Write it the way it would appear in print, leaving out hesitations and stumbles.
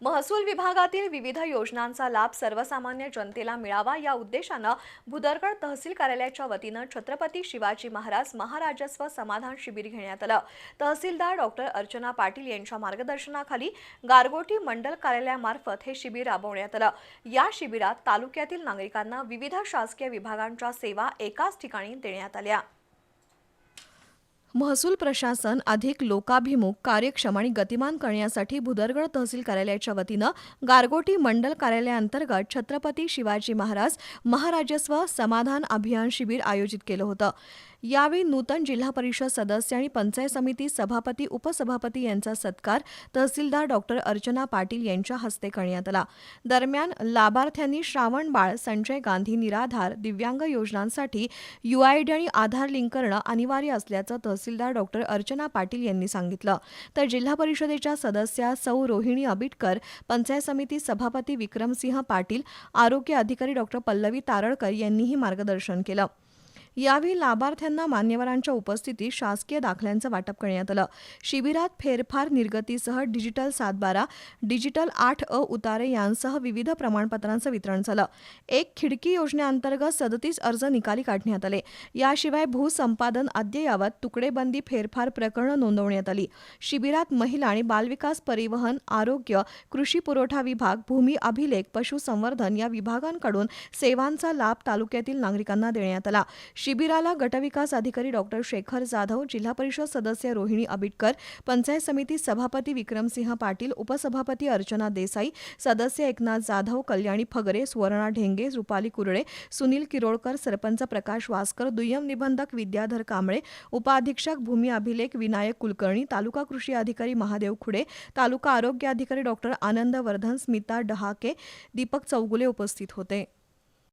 महसूल विभागातील विविध योजनांचा लाभ सर्वसामान्य जनतेला मिळावा या उद्देशानं भुदरगड तहसील कार्यालयाच्या वतीनं छत्रपती शिवाजी महाराज महाराजस्व समाधान शिबिर घेण्यात आलं। तहसीलदार डॉक्टर अर्चना पाटील यांच्या मार्गदर्शनाखाली गारगोटी मंडल कार्यालयामार्फत हे शिबिर राबवण्यात आलं। या शिबिरात तालुक्यातील नागरिकांना विविध शासकीय विभागांच्या सेवा एकाच ठिकाणी देण्यात आल्या। महसूल प्रशासन अधिक लोकाभिमुख, कार्यक्षम आणि गतिमान करण्यासाठी भुदरगड तहसील कार्यालयाच्या वतीनं गारगोटी मंडल कार्यालयाअंतर्गत छत्रपती शिवाजी महाराज महाराजस्व समाधान अभियान शिबिर आयोजित केलं होतं। यावेळी नूतन जिल्हा परिषद सदस्य आणि पंचायत समिती सभापती उपसभापती यांचा सत्कार तहसीलदार डॉक्टर अर्चना पाटील यांच्या हस्ते करण्यात आला। दरम्यान लाभार्थ्यांनी श्रावणबाळ, संजय गांधी निराधार, दिव्यांग योजनांसाठी UID आणि आधार लिंक करणं अनिवार्य असल्याचं तहसीलदार डॉक्टर अर्चना पाटील यांनी सांगितलं। तर जिल्हा परिषदेच्या सदस्या सौ रोहिणी अबिटकर, पंचायत समिती सभापती विक्रमसिंह पाटील, आरोग्य अधिकारी डॉक्टर पल्लवी तारळकर यांनीही मार्गदर्शन केलं। यावेळी लाभार्थ्यांना मान्यवरांच्या उपस्थितीत शासकीय दाखल्यांचं वाटप करण्यात आलं। शिबिरात फेरफार निर्गतीसह डिजिटल 7/12, डिजिटल 8A उतारे यांसह विविध प्रमाणपत्रांचं वितरण झालं। एक खिडकी योजनेअंतर्गत 37 अर्ज निकाली काढण्यात आले। याशिवाय भूसंपादन अद्ययावत, तुकडेबंदी, फेरफार प्रकरणं नोंदवण्यात आली। शिबिरात महिला आणि बालविकास, परिवहन, आरोग्य, कृषी पुरवठा विभाग, भूमी अभिलेख, पशुसंवर्धन या विभागांकडून सेवांचा लाभ तालुक्यातील नागरिकांना देण्यात आला। शिबिराला गटविकास अधिकारी डॉक्टर शेखर जाधव, जिल्हा परिषद सदस्य रोहिणी अबिटकर, पंचायत समिती सभापती विक्रमसिंह पाटील, उपसभापती अर्चना देसाई, सदस्य एकनाथ जाधव, कल्याणी फगरे, सुवर्णा ढेंगे, रुपाली कुरडे, सुनील किरोळकर, सरपंच प्रकाश वासकर, दुय्यम निबंधक विद्याधर कांबळे, उपाधीक्षक भूमी अभिलेख विनायक कुलकर्णी, तालुका कृषी अधिकारी महादेव खुडे, तालुका आरोग्य अधिकारी डॉक्टर आनंद वर्धन, स्मिता डहाके, दीपक चौगुले उपस्थित होते।